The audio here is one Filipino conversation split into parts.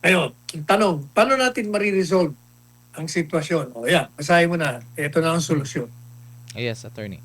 Ngayon, yung tanong, paano natin mariresolve ang sitwasyon? O yan, basahin mo na. Ito na ang solusyon. Yes, attorney.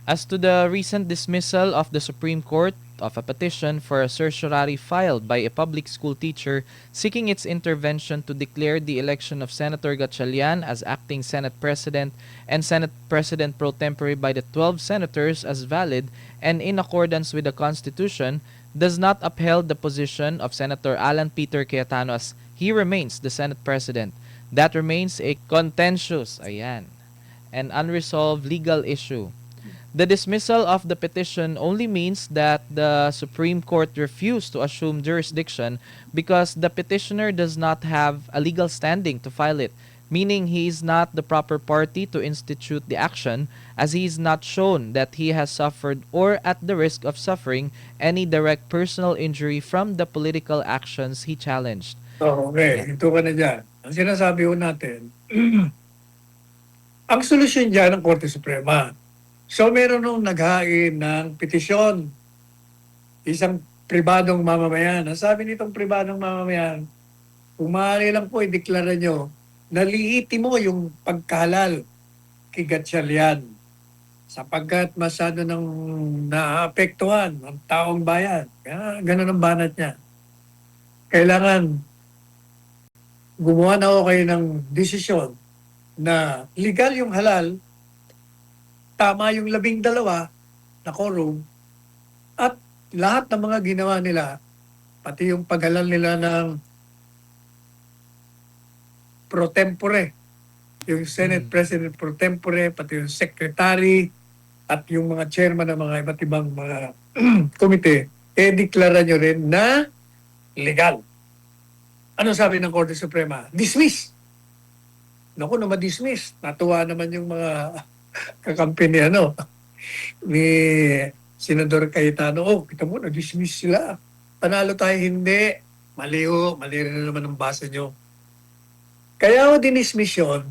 As to the recent dismissal of the Supreme Court of a petition for a certiorari filed by a public school teacher seeking its intervention to declare the election of Senator Gatchalian as acting Senate President and Senate President pro tempore by the 12 senators as valid and in accordance with the Constitution, does not upheld the position of Senator Alan Peter Cayetano as he remains the Senate President. That remains a contentious, an unresolved legal issue. The dismissal of the petition only means that the Supreme Court refused to assume jurisdiction because the petitioner does not have a legal standing to file it, meaning he is not the proper party to institute the action as he is not shown that he has suffered or at the risk of suffering any direct personal injury from the political actions he challenged. Okay, Ayan. ito ka na dyan. Ang sinasabi ko natin, ang solusyon dyan ng Korte Suprema. So meron nung naghain ng petisyon, isang pribadong mamamayan. Ang sabi nitong pribadong mamamayan, kung maaari lang po, ideklara nyo, naliiti mo yung pagkahalal kay Gatchalian sapagkat masyado nang naapektuhan ang taong bayan. Kaya ganun ang banat niya. Kailangan gumawa na ako kayo ng desisyon na legal yung halal, tama yung 12 na quorum, at lahat ng mga ginawa nila, pati yung paghalal nila ng pro tempore, yung Senate President pro tempore, pati yung secretary, at yung mga chairman ng mga iba't ibang mga komite, deklara nyo rin na legal. Ano sabi ng Korte Suprema? Dismiss. Naku, na ma-dismiss. Natuwa naman yung mga kakampi ni ni Senador Cayetano. Oh, kita mo, na-dismiss sila. Panalo tayo, hindi. Mali rin na naman ang basa nyo. Kaya ako dinismiss yun,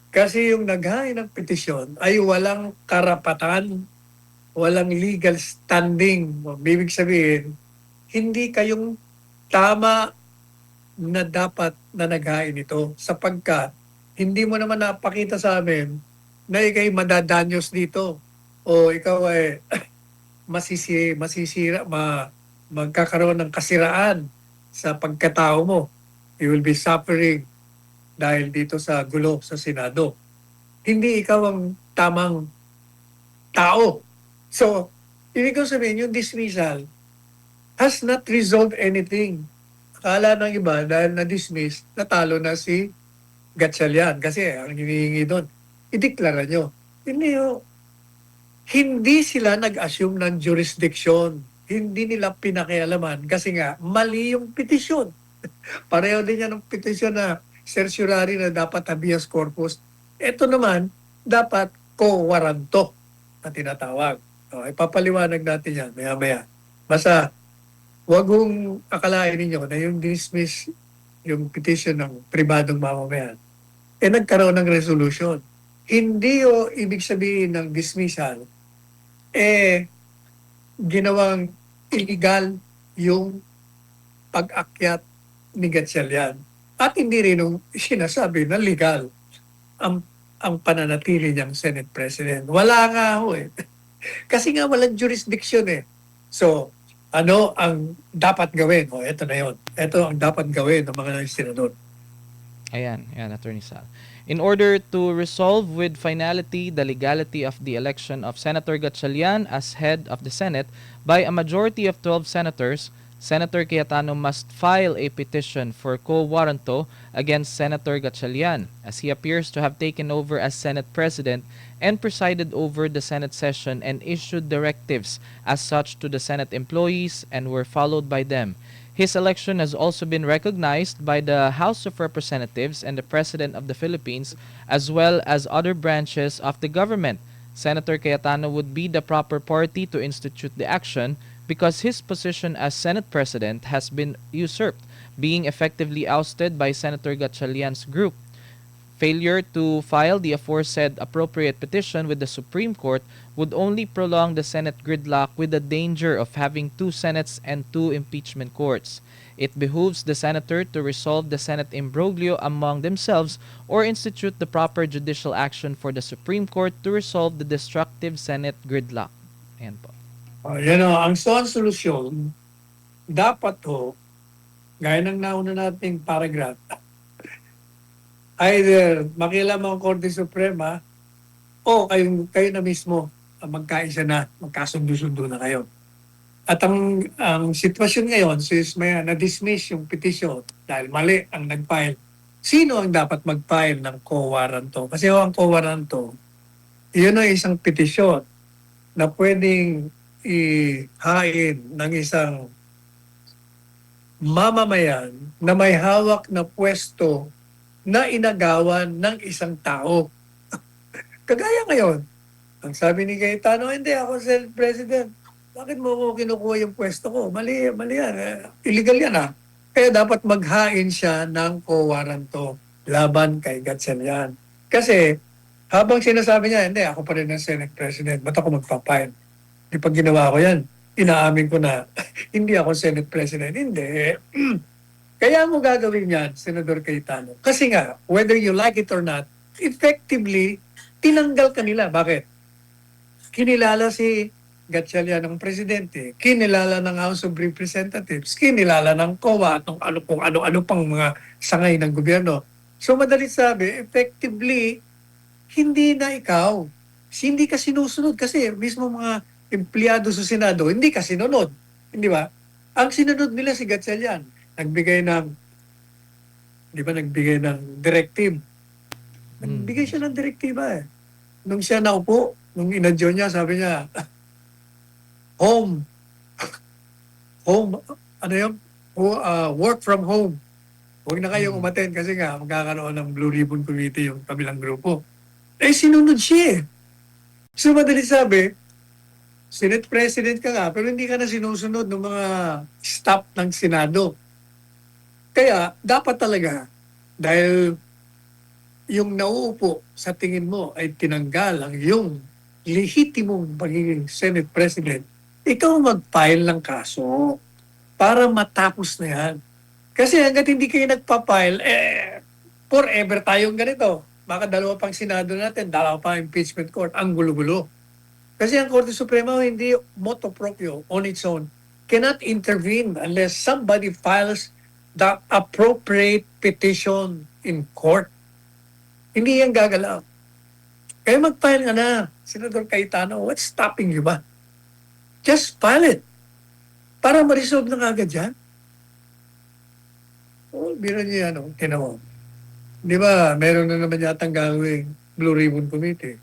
kasi yung naghain ng petisyon ay walang karapatan, walang legal standing. Ibig sabihin, hindi kayong tama na dapat na naghain ito sapagkat hindi mo naman napakita sa amin na ikay madadanyos dito o ikaw ay magkakaroon ng kasiraan sa pagkatao mo. You will be suffering dahil dito sa gulo sa Senado. Hindi ikaw ang tamang tao. So, ibig ko sabihin, yung dismissal has not resolved anything. Akala ng iba, dahil na-dismiss, natalo na si Gatchalian. Kasi ang hinihingi doon, ideklara nyo. Hindi sila nag-assume ng jurisdiction. Hindi nila pinakialaman kasi nga, mali yung petisyon. Pareho din yan ng petisyon na certiorari na dapat habeas corpus. Ito naman, dapat co-waranto na tinatawag. Ipapaliwanag natin yan maya-maya. Basta, wag hong akalain ninyo na yung dismiss yung petition ng pribadong mamamayan, nagkaroon ng resolution. Hindi ibig sabihin ng dismissal, ginawang illegal yung pag-akyat ni Gatchalian. At hindi rin nung sinasabi na legal ang, ang pananatili niyang Senate President. Wala nga ho eh. Kasi nga walang jurisdiction eh. So, ano ang dapat gawin? Ito na yon. Ito ang dapat gawin ng mga senador. Ayan, Attorney Sal. In order to resolve with finality the legality of the election of Senator Gatchalian as head of the Senate by a majority of 12 senators, Senator Cayetano must file a petition for quo warranto against Senator Gatchalian, as he appears to have taken over as Senate President and presided over the Senate session and issued directives as such to the Senate employees and were followed by them. His election has also been recognized by the House of Representatives and the President of the Philippines, as well as other branches of the government. Senator Cayetano would be the proper party to institute the action because his position as Senate President has been usurped, being effectively ousted by Senator Gatchalian's group. Failure to file the aforesaid appropriate petition with the Supreme Court would only prolong the Senate gridlock with the danger of having two Senates and two impeachment courts. It behooves the senator to resolve the Senate imbroglio among themselves or institute the proper judicial action for the Supreme Court to resolve the destructive Senate gridlock. Ayan po. Yan o, ang solusyon, dapat ho, gaya ng nauna nating paragraph, either makialam ang Korte Suprema o kayo na mismo magkaisa na, magkasundo-sundo na kayo. At ang sitwasyon ngayon, since may na-dismiss yung petition dahil mali ang nag-file, sino ang dapat mag-file ng co-warranto? Kasi ang co-warranto, yun ang isang petition na pwedeng ihain ng isang mamamayan na may hawak na pwesto na inagawan ng isang tao. Kagaya ngayon, ang sabi ni Cayetano, hindi ako Senate President. Bakit mo ko kinukuha yung pwesto ko? Mali yan. Illegal yan Kaya dapat maghain siya ng co-warranto laban kay Gatchalian. Kasi habang sinasabi niya, hindi, ako pa rin ang Senate President. Ba't ako magpapile? Di pag ginawa ko yan, inaamin ko na hindi ako Senate President. Hindi. Kaya mo gagawin yan, Senador Cayetano. Kasi nga, whether you like it or not, effectively, tinanggal ka nila. Bakit? Kinilala si Gatchalian ng presidente, kinilala ng House of Representatives, kinilala ng COA at kung ano-ano pang mga sangay ng gobyerno. So madali sabi, effectively, hindi na ikaw. Hindi ka sinusunod kasi mismo mga empleyado sa Senado, hindi ka sinunod. Hindi ba? Ang sinunod nila si Gatchalian. Nagbigay ng directive. Nagbigay siya ng direktiba Nung siya naupo, nung inadyo niya, sabi niya, home, work from home. Huwag na kayong umaten kasi nga magkakaroon ng Blue Ribbon Committee yung kabilang grupo. Sinunod siya So madali sabi, Senate President ka nga, pero hindi ka na sinusunod ng mga staff ng Senado. Kaya dapat talaga, dahil yung nauupo sa tingin mo ay tinanggal ang yung lehitimong pagiging Senate President, ikaw mag-file ng kaso para matapos na yan. Kasi hanggat hindi kayo nagpa-file, forever tayong ganito. Baka dalawa pang Senado natin, dalawa pang impeachment court, ang gulo-gulo. Kasi ang Korte Suprema hindi motu proprio on its own cannot intervene unless somebody files the appropriate petition in court. Hindi yan gagalaw. Kaya mag-file nga na, Senador Cayetano, what's stopping you ba? Just file it. Para ma-resolve na agad yan. Biro niyo yan, tinawa. Di ba, meron na naman yatang gagawing Blue Ribbon Committee.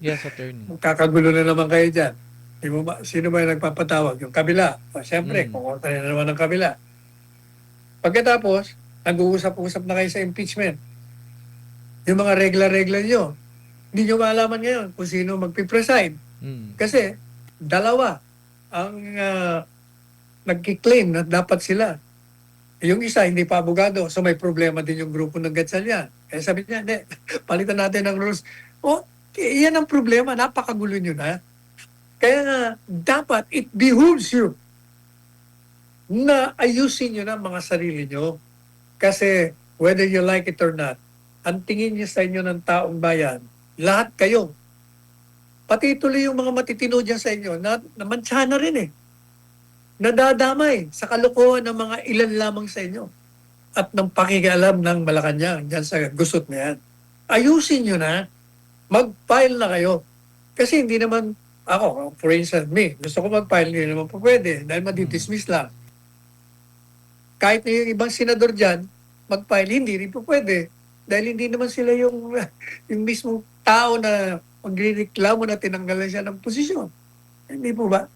Yes, Attorney. Kakagulo na naman kayo dyan. Di mo ba, sino ba yung nagpapatawag? Yung kabila. Siyempre, kukunta na naman ng kabila. Pagkatapos, nag-uusap-usap na kayo sa impeachment. Yung mga regla-regla nyo, hindi nyo maalaman ngayon kung sino magpipreside. Kasi, dalawa ang nagkiklaim na dapat sila. Yung isa, hindi pa abogado, so may problema din yung grupo ng Gatchalian. Kaya sabi niya, hindi, palitan natin ang rules. Yan ang problema, napakagulo nyo na. Kaya nga, dapat it behooves you na ayusin nyo na mga sarili nyo. Kasi, whether you like it or not, ang tingin niyo sa inyo ng taong bayan, lahat kayo, pati tuloy yung mga matitino dyan sa inyo, namantsa na rin nadadamay sa kalokohan ng mga ilan lamang sa inyo at ng pakikialam ng Malacanang dyan sa gusot na yan. Ayusin nyo na, mag-file na kayo. Kasi hindi naman, ako, for instance, gusto ko mag-file, hindi naman po pwede dahil madidismiss lang. Kahit na yung ibang senador dyan, mag-file, hindi rin po pwede. Dahil hindi naman sila yung mismong tao na magrereklamo na tinanggalan siya ng posisyon. Hindi po ba?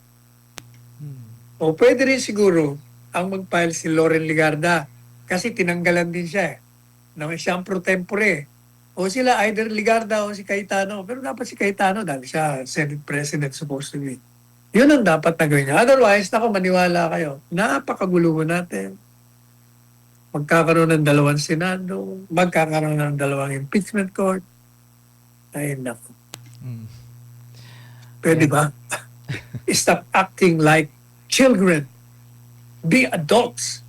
O pwede rin siguro ang mag-file si Loren Legarda kasi tinanggalan din siya na siyang pro tempore. O sila either Legarda o si Cayetano. Pero dapat si Cayetano dahil siya Senate President supposed to be. Yun ang dapat na gawin niya. Otherwise, maniwala kayo. Napakagulo natin. Magkakaroon ng dalawang Senado, magkakaroon ng dalawang impeachment court. Ay, naku. Pwede ba? Stop acting like children be adults.